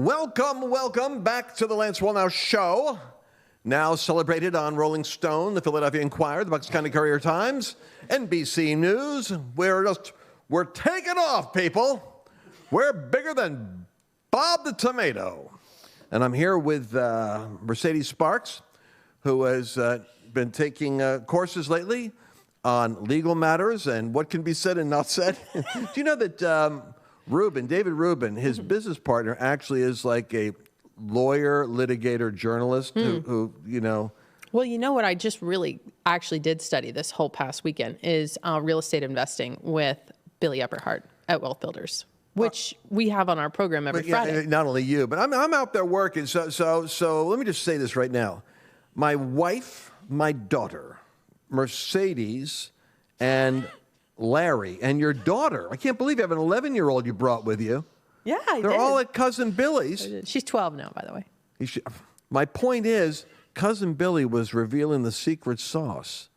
Welcome back to the Lance Wallnau Show. Now celebrated on Rolling Stone, the Philadelphia Inquirer, the Bucks County Courier-Times, NBC News. We're taking off, people. We're bigger than Bob the Tomato. And I'm here with Mercedes Sparks, who has been taking courses lately on legal matters and what can be said and not said. Do you know that David Rubin, his business partner, actually is like a lawyer, litigator, journalist who, you know. Well, you know what I just really actually did study this whole past weekend is real estate investing with Billy Epperhart at Wealth Builders, which we have on our program every Friday. Not only you, but I'm out there working. So let me just say this right now. My wife, my daughter, Mercedes, and Larry, and your daughter. I can't believe you have an 11-year-old you brought with you. Yeah, They're all at Cousin Billy's. She's 12 now, by the way. My point is, Cousin Billy was revealing the secret sauce.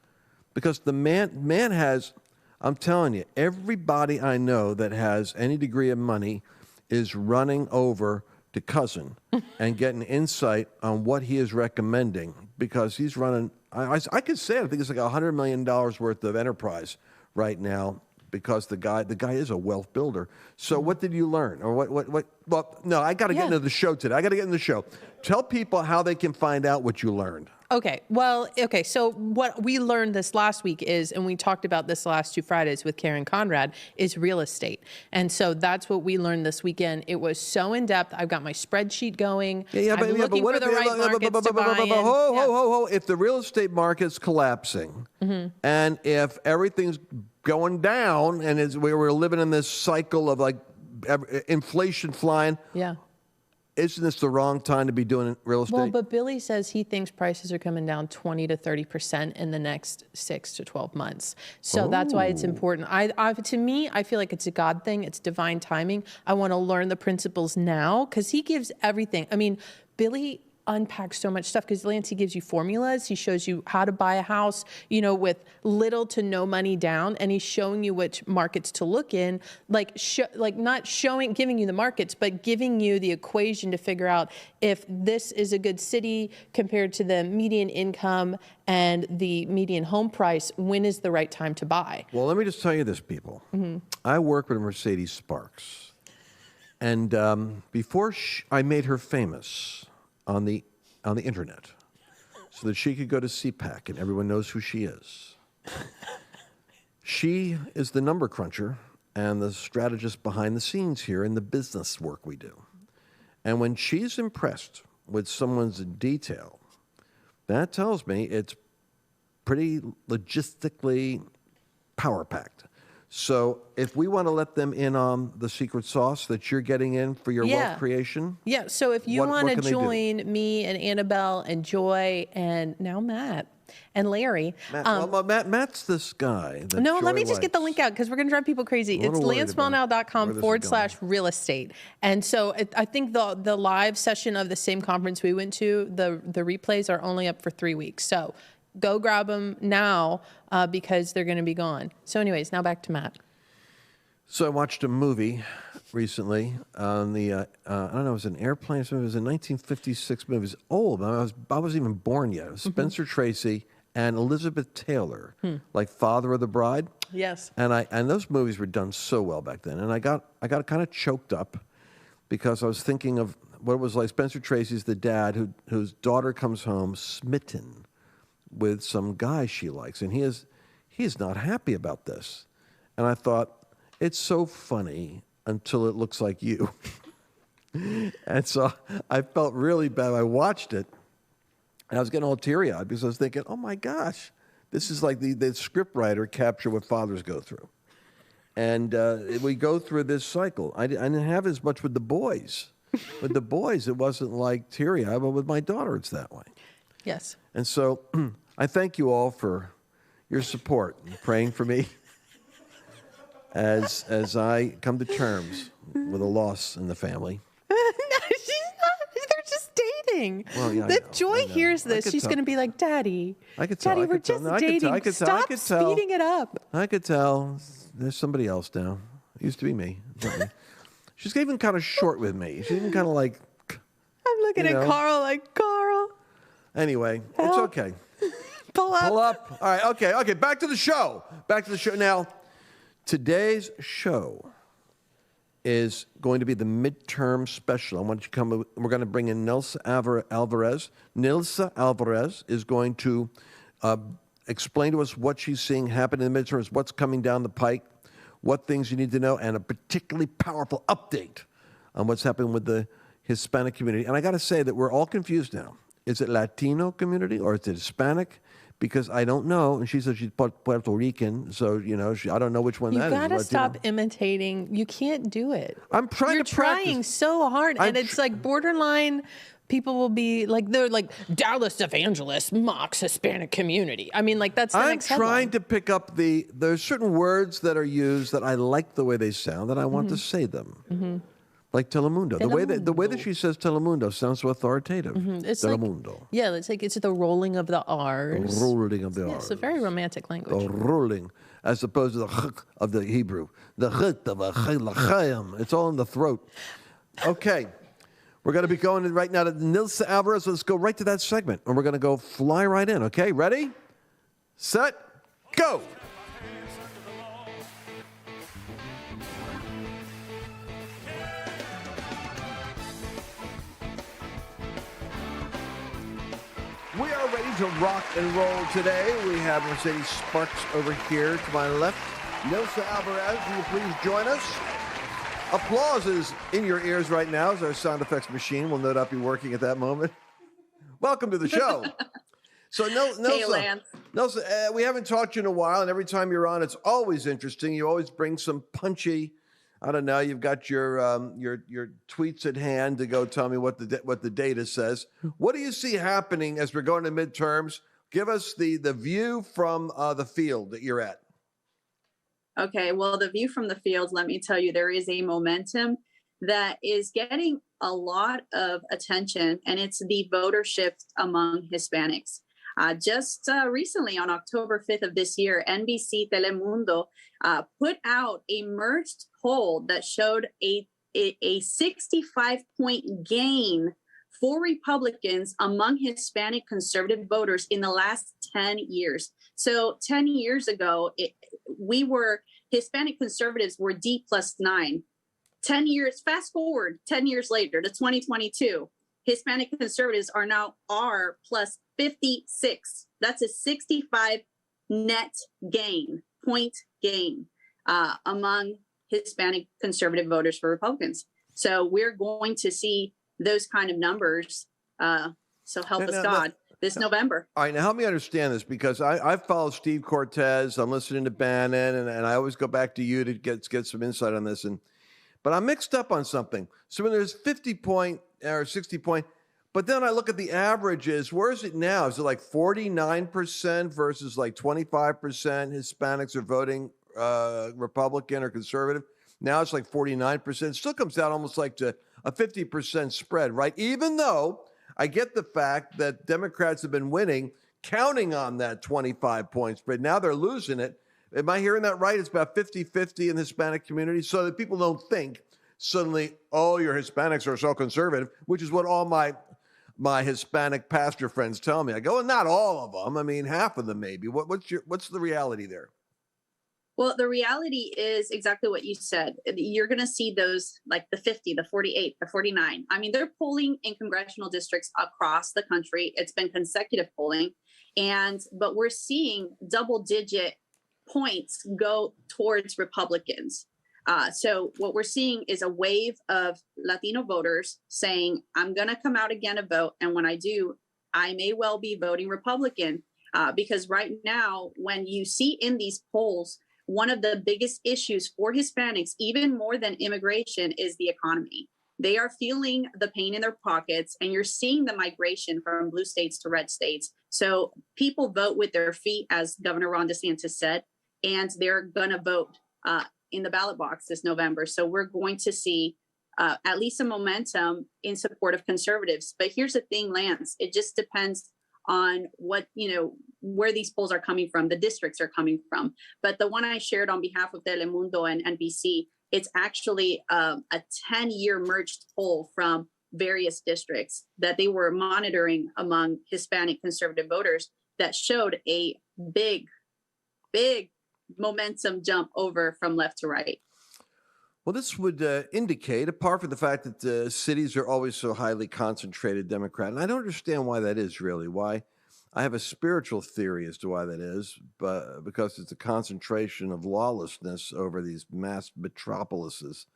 Because the man has, I'm telling you, everybody I know that has any degree of money is running over to Cousin and getting insight on what he is recommending. Because he's running, I could say, I think it's like $100 million worth of enterprise right now, because the guy is a wealth builder. So what did you learn? Or what? Well, no, I got to get into the show today. Tell people how they can find out what you learned. Okay. Well, okay. So what we learned this last week is, and we talked about this the last 2 Fridays with Karen Conrad, is real estate. And so that's what we learned this weekend. It was so in depth. I've got my spreadsheet going. I'm looking for the right markets to buy in. If the real estate market's collapsing, and if everything's going down, and we're living in this cycle of like inflation flying. Yeah. Isn't this the wrong time to be doing real estate? Well, but Billy says he thinks prices are coming down 20 to 30% in the next 6 to 12 months. So that's why it's important. To me, I feel like it's a God thing. It's divine timing. I want to learn the principles now because he gives everything. I mean, Billy unpacks so much stuff because Lance, he gives you formulas. He shows you how to buy a house, you know, with little to no money down, and he's showing you which markets to look in, like not giving you the markets, but giving you the equation to figure out if this is a good city compared to the median income and the median home price. When is the right time to buy? Well, let me just tell you this, people. I work with Mercedes Sparks, and before I made her famous on the internet, so that she could go to CPAC and everyone knows who she is. She is the number cruncher and the strategist behind the scenes here in the business work we do. And when she's impressed with someone's detail, that tells me it's pretty logistically power-packed. So if we want to let them in on the secret sauce that you're getting in for your wealth creation. Yeah, so if you want to join me and Annabelle and Joy and now Matt and Larry. Matt's this guy. No, let me just get the link out because we're going to drive people crazy. It's lancewallnau.com/real estate. And so I think the live session of the same conference we went to, the replays are only up for 3 weeks. So go grab them now because they're going to be gone. So anyways, now back to Matt. So I watched a movie recently on the, I don't know, it was an airplane. It was a 1956 movie. It was old. I wasn't even born yet. It was Spencer Tracy and Elizabeth Taylor, like Father of the Bride. Yes. And those movies were done so well back then. And I got kind of choked up because I was thinking of what it was like. Spencer Tracy's the dad whose daughter comes home smitten with some guy she likes, and he is not happy about this. And I thought, it's so funny until it looks like you. And so I felt really bad. I watched it, and I was getting all teary-eyed because I was thinking, oh my gosh, this is like the scriptwriter capture what fathers go through. And we go through this cycle. I didn't have as much with the boys. With the boys, it wasn't like teary-eyed, but with my daughter, it's that way. Yes. And so I thank you all for your support and praying for me as I come to terms with a loss in the family. No, she's not. They're just dating. Well, yeah, if Joy hears this, she's going to be like, Daddy, Daddy, we're just dating. Stop speeding it up. I could tell. There's somebody else now. It used to be me. She's even kind of short with me. She's even kind of like looking at Carl like, Carl. Anyway, Help. it's okay. Pull up. Pull up. All right, okay. Back to the show. Now, today's show is going to be the midterm special. I want you to come. We're going to bring in Nilsa Alvarez. Nilsa Alvarez is going to explain to us what she's seeing happen in the midterms, what's coming down the pike, what things you need to know, and a particularly powerful update on what's happening with the Hispanic community. And I got to say that we're all confused now. Is it Latino community or is it Hispanic? Because I don't know. And she says she's Puerto Rican, so, I don't know which one that is. You got to stop imitating. You can't do it. I'm trying You're to practice. trying so hard, and it's like borderline. People will be like, they're like, Dallas evangelist mocks Hispanic community. I mean, like, that's the next headline. I'm trying to pick up there's certain words that are used that I like the way they sound, that I want to say them. Mm-hmm. Like Telemundo. The way that she says Telemundo sounds so authoritative. Mm-hmm. It's Telemundo. Like, it's the rolling of the R's. The rolling of the R's. It's a very romantic language. The rolling, as opposed to the ch of the Hebrew. The ch of a chayim. It's all in the throat. Okay. We're going to be going right now to Nilsa Alvarez. Let's go right to that segment. And we're going to go fly right in. Okay, ready? Set, go. We are ready to rock and roll today. We have Mercedes Sparks over here to my left. Nilsa Alvarez, will you please join us? Applause is in your ears right now as our sound effects machine will no doubt be working at that moment. Welcome to the show. So, Nilsa, hey, Lance. Nilsa, we haven't talked to you in a while, and every time you're on, it's always interesting. You always bring some punchy. I don't know. You've got your tweets at hand to go tell me what the data says. What do you see happening as we're going to midterms? Give us the view from the field that you're at. Okay, well, the view from the field, let me tell you, there is a momentum that is getting a lot of attention, and it's the voter shift among Hispanics. Just recently, on October 5th of this year, NBC Telemundo put out a merged poll that showed a 65-point gain for Republicans among Hispanic conservative voters in the last 10 years. So 10 years ago, Hispanic conservatives were D+9. 10 years, fast forward 10 years later to 2022, Hispanic conservatives are now R+56. That's a 65 net point gain among Hispanic conservative voters for Republicans. So we're going to see those kind of numbers. So help us God. This November. All right, now help me understand this, because I've followed Steve Cortez. I'm listening to Bannon, and I always go back to you to get some insight on this. But I'm mixed up on something. So when there's 50 point or 60 point, but then I look at the averages. Where is it now? Is it like 49% versus like 25% Hispanics are voting Republican or conservative? Now it's like 49%. It still comes down almost like to a 50% spread, right? Even though I get the fact that Democrats have been winning, counting on that 25-point spread. Now they're losing it. Am I hearing that right? It's about 50-50 in the Hispanic community, so that people don't think suddenly, oh, your Hispanics are so conservative, which is what all my Hispanic pastor friends tell me. I go, well, not all of them. I mean, half of them maybe. What's the reality there? Well, the reality is exactly what you said. You're going to see those like the 50, the 48, the 49. I mean, they're polling in congressional districts across the country. It's been consecutive polling. But we're seeing double-digit points go towards Republicans. So what we're seeing is a wave of Latino voters saying, I'm going to come out again to vote. And when I do, I may well be voting Republican. Because right now, when you see in these polls, one of the biggest issues for Hispanics, even more than immigration, is the economy. They are feeling the pain in their pockets, and you're seeing the migration from blue states to red states. So people vote with their feet, as Governor Ron DeSantis said, and they're going to vote in the ballot box this November. So we're going to see at least some momentum in support of conservatives. But here's the thing, Lance, it just depends on where these polls are coming from, the districts are coming from. But the one I shared on behalf of Telemundo and NBC, it's actually a 10-year merged poll from various districts that they were monitoring among Hispanic conservative voters that showed a big momentum jump over from left to right. Well, this would indicate, apart from the fact that cities are always so highly concentrated Democrat, and I don't understand why that is really. Why? I have a spiritual theory as to why that is, but because it's a concentration of lawlessness over these mass metropolises.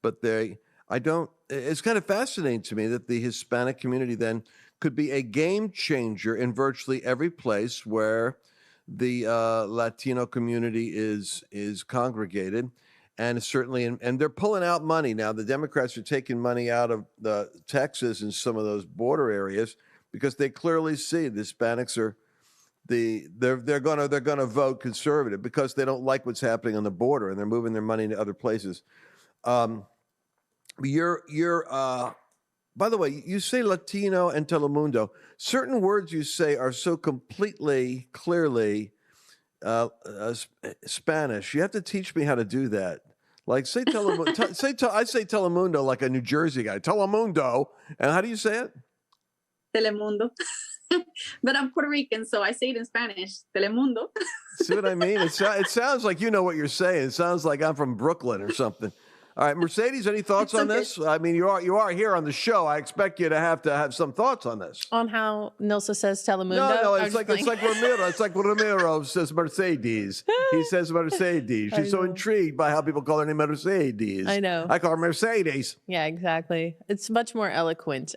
But it's kind of fascinating to me that the Hispanic community then could be a game changer in virtually every place where the Latino community is congregated. And certainly, and they're pulling out money now. The Democrats are taking money out of the Texas and some of those border areas because they clearly see the Hispanics are they're gonna vote conservative because they don't like what's happening on the border, and they're moving their money to other places. By the way, you say Latino and Telemundo. Certain words you say are so completely, clearly Spanish. You have to teach me how to do that. Like say Telemundo. I say Telemundo like a New Jersey guy. Telemundo. And how do you say it? Telemundo. But I'm Puerto Rican, so I say it in Spanish. Telemundo. See what I mean? It sounds like you know what you're saying. It sounds like I'm from Brooklyn or something. All right, Mercedes, any thoughts on this? I mean, you are here on the show. I expect you to have some thoughts on this. On how Nilsa says Telemundo? No, it's like Ramiro. It's like Ramiro says Mercedes. He says Mercedes. She's so intrigued by how people call her name Mercedes. I know. I call her Mercedes. Yeah, exactly. It's much more eloquent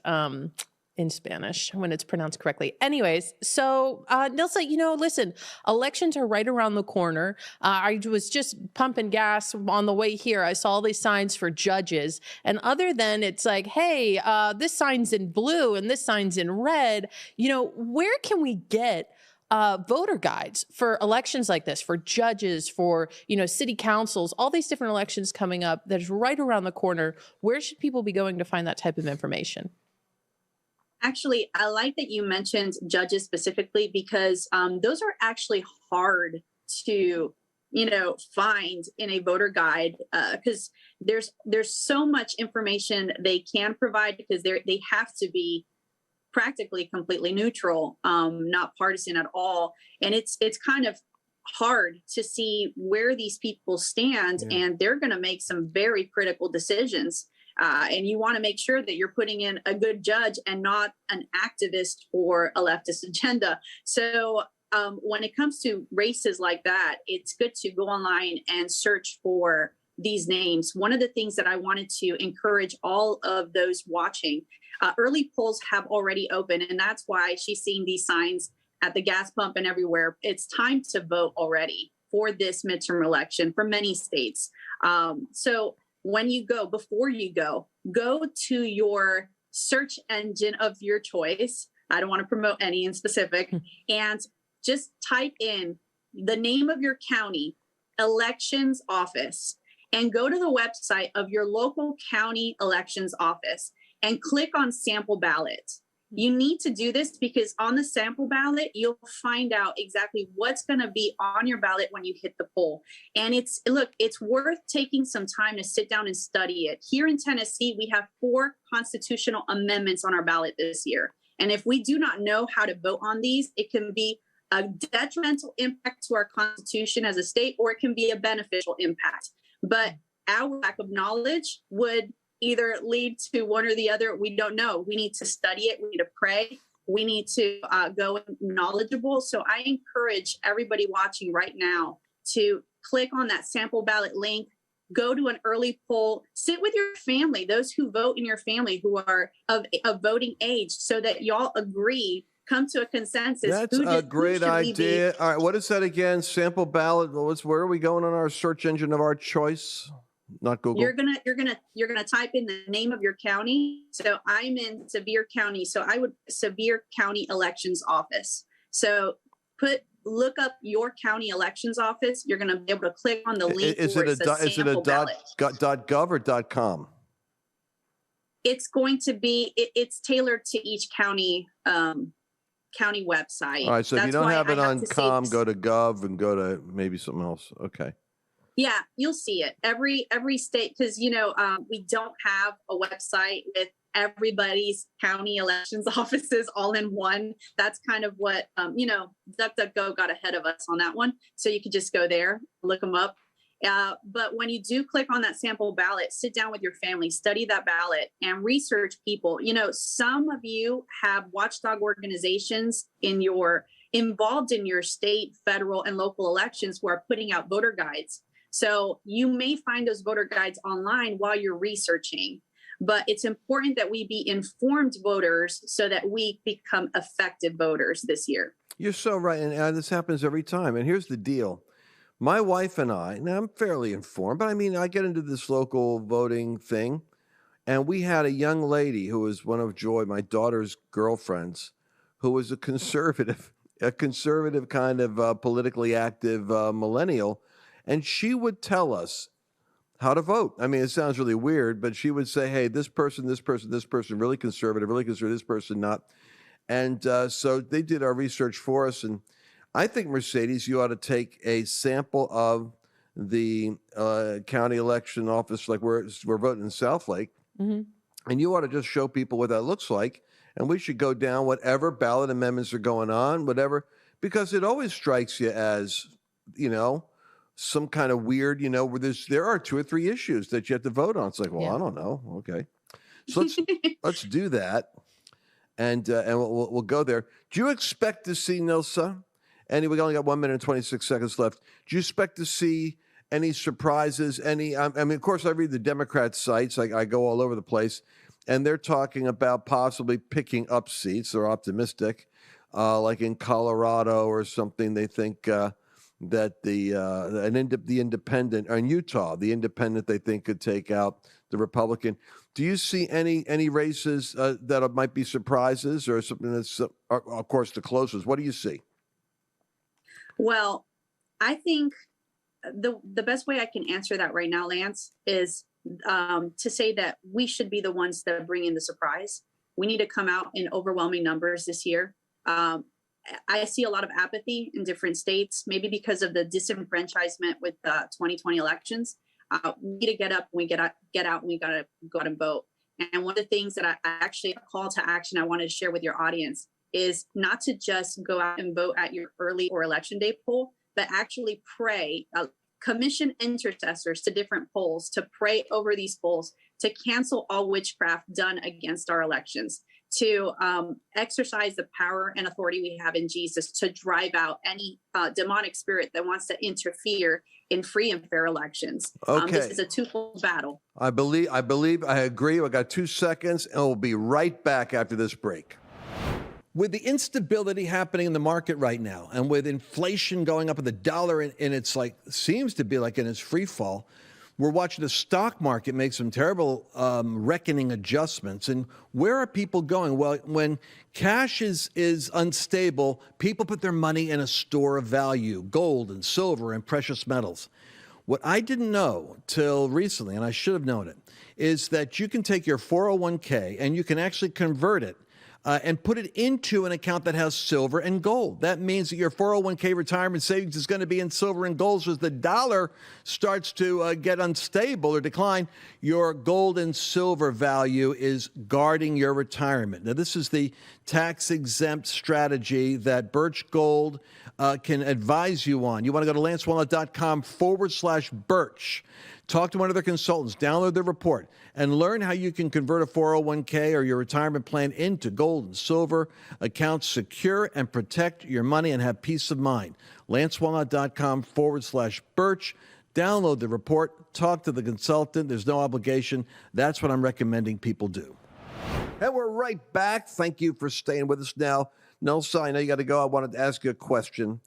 in Spanish when it's pronounced correctly. Anyways, so Nilsa, listen, elections are right around the corner. I was just pumping gas on the way here. I saw all these signs for judges. And other than it's like, hey, this sign's in blue and this sign's in red, where can we get voter guides for elections like this, for judges, for, city councils, all these different elections coming up that is right around the corner? Where should people be going to find that type of information? Actually, I like that you mentioned judges specifically because those are actually hard to, find in a voter guide because there's so much information they can provide because they have to be practically completely neutral, not partisan at all. And it's kind of hard to see where these people stand, and they're going to make some very critical decisions. And you want to make sure that you're putting in a good judge and not an activist or a leftist agenda. So when it comes to races like that, it's good to go online and search for these names. One of the things that I wanted to encourage all of those watching, early polls have already opened, and that's why she's seeing these signs at the gas pump and everywhere. It's time to vote already for this midterm election for many states. So when you go, before you go to your search engine of your choice. I don't want to promote any in specific, and just type in the name of your county elections office and go to the website of your local county elections office and click on sample ballot. You need to do this because on the sample ballot, you'll find out exactly what's going to be on your ballot when you hit the poll. And it's worth taking some time to sit down and study it. Here in Tennessee, we have 4 constitutional amendments on our ballot this year. And if we do not know how to vote on these, it can be a detrimental impact to our Constitution as a state, or it can be a beneficial impact. But our lack of knowledge would either lead to one or the other. We don't know. We need to study it. We need to pray. We need to go knowledgeable. So I encourage everybody watching right now to click on that sample ballot link, go to an early poll, sit with your family, those who vote in your family who are of voting age, so that y'all agree, come to a consensus. That's a great idea. All right, what is that again? Sample ballot. Where are we going on our search engine of our choice? Not Google. You're gonna type in the name of your county. So I'm in Sevier County. So I would Sevier County Elections Office. So look up your county elections office. You're gonna be able to click on the link. Is it a .gov or .com? It's going to be. It's tailored to each county website. All right. So if you don't have it on com, go to gov and go to maybe something else. Okay. Yeah, you'll see it. Every state, because we don't have a website with everybody's county elections offices all in one. That's kind of what, DuckDuckGo got ahead of us on that one. So you could just go there, look them up. But when you do click on that sample ballot, sit down with your family, study that ballot, and research people. Some of you have watchdog organizations involved in your state, federal, and local elections who are putting out voter guides. So you may find those voter guides online while you're researching. But it's important that we be informed voters so that we become effective voters this year. You're so right. And this happens every time. And here's the deal. My wife and I, now I'm fairly informed, but I get into this local voting thing. And we had a young lady who was one of Joy, my daughter's girlfriends, who was a conservative kind of politically active millennial. And she would tell us how to vote. It sounds really weird, but she would say, hey, this person, really conservative, this person not. And so they did our research for us. And I think, Mercedes, you ought to take a sample of the county election office, like we're voting in Southlake, and you ought to just show people what that looks like. And we should go down whatever ballot amendments are going on, whatever, because it always strikes you as, some kind of weird, where there are 2 or 3 issues that you have to vote on. It's like, well, yeah. I don't know. Okay. So let's do that. And we'll go there. Do you expect to see, Nilsa? We only got 1 minute and 26 seconds left. Do you expect to see any surprises? Of course, I read the Democrat sites. I go all over the place, and they're talking about possibly picking up seats. They're optimistic, like in Colorado or something. They think that the independent, or in Utah, the independent, they think could take out the Republican. Do you see any races that might be surprises, or something that's, of course, the closest? What do you see? Well, I think the best way I can answer that right now, Lance, is to say that we should be the ones that bring in the surprise. We need to come out in overwhelming numbers this year. I see a lot of apathy in different states, maybe because of the disenfranchisement with the 2020 elections. We need to get up, we get out, and we got to go out and vote. And one of the things that I actually, a call to action I wanted to share with your audience is not to just go out and vote at your early or election day poll, but actually pray, commission intercessors to different polls to pray over these polls, to cancel all witchcraft done against our elections, to exercise the power and authority we have in Jesus to drive out any demonic spirit that wants to interfere in free and fair elections. Okay. This is a twofold battle. I agree. I got 2 seconds, and we'll be right back after this break. With the instability happening in the market right now, and with inflation going up, and the dollar in its seems to be in its free fall, we're watching the stock market make some terrible reckoning adjustments. And where are people going? Well, when cash is unstable, people put their money in a store of value, gold and silver and precious metals. What I didn't know till recently, and I should have known it, is that you can take your 401k and you can actually convert it and put it into an account that has silver and gold. That means that your 401k retirement savings is going to be in silver and gold. So as the dollar starts to get unstable or decline, your gold and silver value is guarding your retirement. Now, this is the tax-exempt strategy that Birch Gold can advise you on. You want to go to lancewallnau.com/Birch. Talk to one of their consultants, download their report, and learn how you can convert a 401k or your retirement plan into gold and silver accounts, secure and protect your money and have peace of mind. lancewallnau.com/Birch. Download the report, talk to the consultant. There's no obligation. That's what I'm recommending people do. And we're right back. Thank you for staying with us now. Nilsa, I know you got to go. I wanted to ask you a question.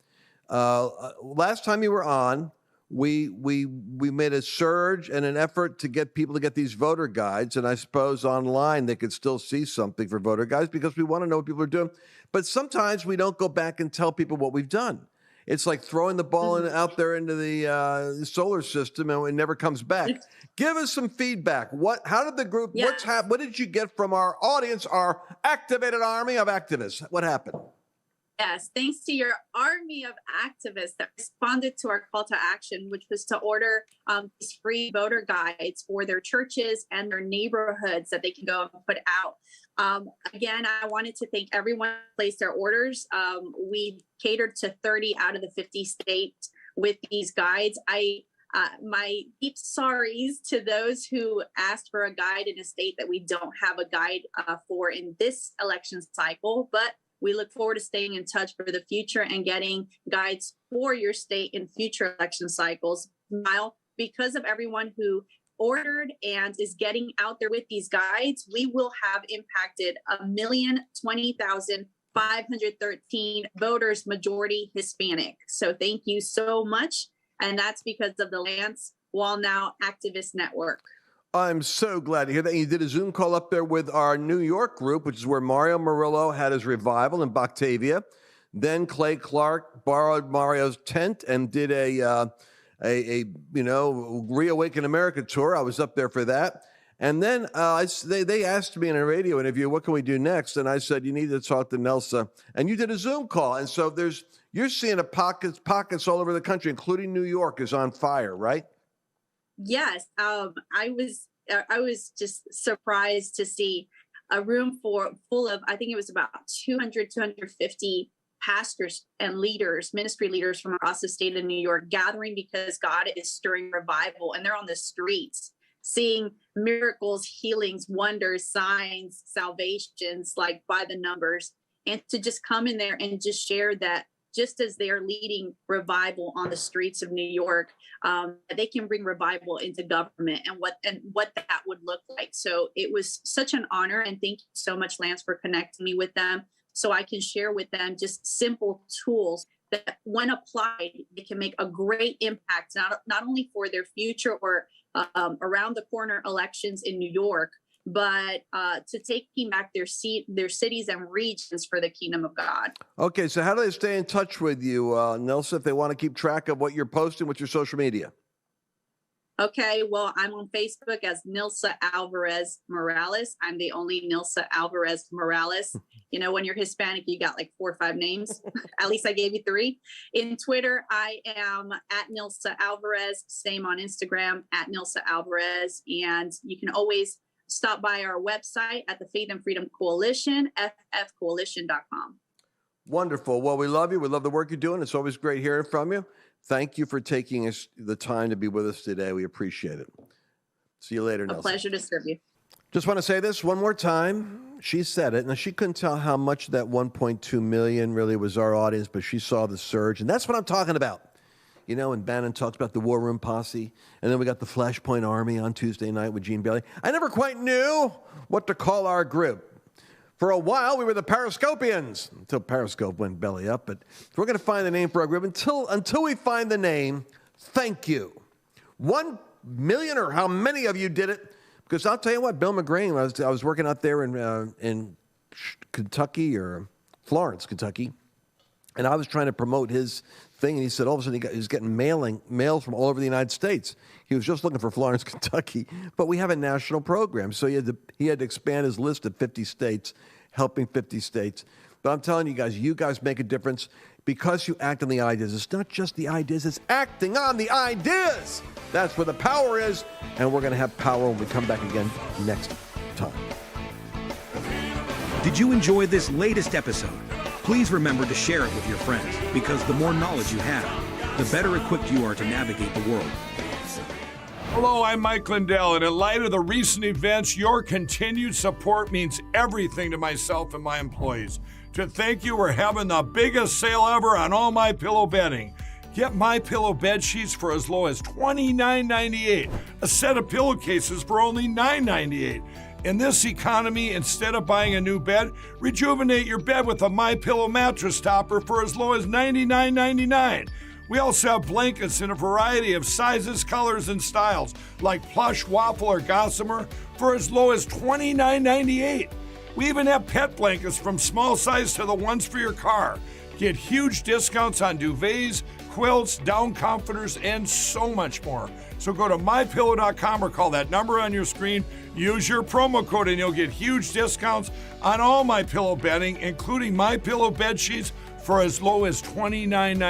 Last time you were on, we made a surge and an effort to get people to get these voter guides, and I suppose online they could still see something for voter guides because we want to know what people are doing. But sometimes we don't go back and tell people what we've done. It's like throwing the ball out there into the solar system and it never comes back. Give us some feedback. How did the group? Yeah. What did you get from our audience, our activated army of activists? What happened? Yes, thanks to your army of activists that responded to our call to action, which was to order these free voter guides for their churches and their neighborhoods that they can go and put out. Again, I wanted to thank everyone who placed their orders. We catered to 30 out of the 50 states with these guides. My deep sorries to those who asked for a guide in a state that we don't have a guide for in this election cycle, but we look forward to staying in touch for the future and getting guides for your state in future election cycles. Now, because of everyone who ordered and is getting out there with these guides, we will have impacted 1,020,513 voters, majority Hispanic. So thank you so much. And that's because of the Lance Wallnau Activist Network. I'm so glad to hear that. You did a Zoom call up there with our New York group, which is where Mario Murillo had his revival in Batavia. Then Clay Clark borrowed Mario's tent and did a Reawaken America tour. I was up there for that. And then they asked me in a radio interview, what can we do next? And I said, you need to talk to Nilsa. And you did a Zoom call. And so you're seeing pockets all over the country, including New York is on fire, right? Yes, I was just surprised to see a room full of, I think it was about 250 pastors and leaders, ministry leaders from across the state of New York gathering because God is stirring revival, and they're on the streets seeing miracles, healings, wonders, signs, salvations, like by the numbers, and to just come in there and just share that just as they are leading revival on the streets of New York, they can bring revival into government and what that would look like. So it was such an honor, and thank you so much, Lance, for connecting me with them so I can share with them just simple tools that, when applied, they can make a great impact, not only for their future or around the corner elections in New York, but to taking back their cities and regions for the kingdom of God. Okay, so how do they stay in touch with you, Nilsa, if they want to keep track of what you're posting with your social media? Okay, well, I'm on Facebook as Nilsa Alvarez Morales. I'm the only Nilsa Alvarez Morales. You know, when you're Hispanic, you got like 4 or 5 names. At least I gave you 3. In Twitter, I am at Nilsa Alvarez. Same on Instagram, at Nilsa Alvarez. And you can always stop by our website at the Faith and Freedom Coalition, ffcoalition.com. Wonderful. Well, we love you. We love the work you're doing. It's always great hearing from you. Thank you for taking the time to be with us today. We appreciate it. See you later, Nilsa. A pleasure to serve you. Just want to say this one more time. She said it. Now, she couldn't tell how much that 1.2 million really was our audience, but she saw the surge. And that's what I'm talking about. You know, and Bannon talks about the War Room Posse, and then we got the Flashpoint Army on Tuesday night with Gene Bailey. I never quite knew what to call our group. For a while, we were the Periscopians, until Periscope went belly up. But we're going to find the name for our group. Until we find the name, thank you. 1 million, or how many of you did it? Because I'll tell you what, Bill McGrain, I was working out there in Kentucky, or Florence, Kentucky, and I was trying to promote his thing, and he said all of a sudden he was getting mails from all over the United States. He was just looking for Florence, Kentucky, but we have a national program, so he had to expand his list of 50 states, helping 50 states. But I'm telling you guys make a difference because you act on the ideas. It's not just the ideas, it's acting on the ideas. That's where the power is, and we're going to have power when we come back again next time. Did you enjoy this latest episode? Please remember to share it with your friends, because the more knowledge you have, the better equipped you are to navigate the world. Hello, I'm Mike Lindell, and in light of the recent events, your continued support means everything to myself and my employees. To thank you, we're having the biggest sale ever on all MyPillow bedding. Get MyPillow bed sheets for as low as $29.98, a set of pillowcases for only $9.98. In this economy, instead of buying a new bed, rejuvenate your bed with a MyPillow mattress topper for as low as $99.99. We also have blankets in a variety of sizes, colors, and styles, like plush, waffle, or gossamer, for as low as $29.98. We even have pet blankets from small size to the ones for your car. Get huge discounts on duvets, quilts, down comforters, and so much more. So go to MyPillow.com or call that number on your screen. Use your promo code and you'll get huge discounts on all MyPillow bedding, including MyPillow bed sheets for as low as $29.99.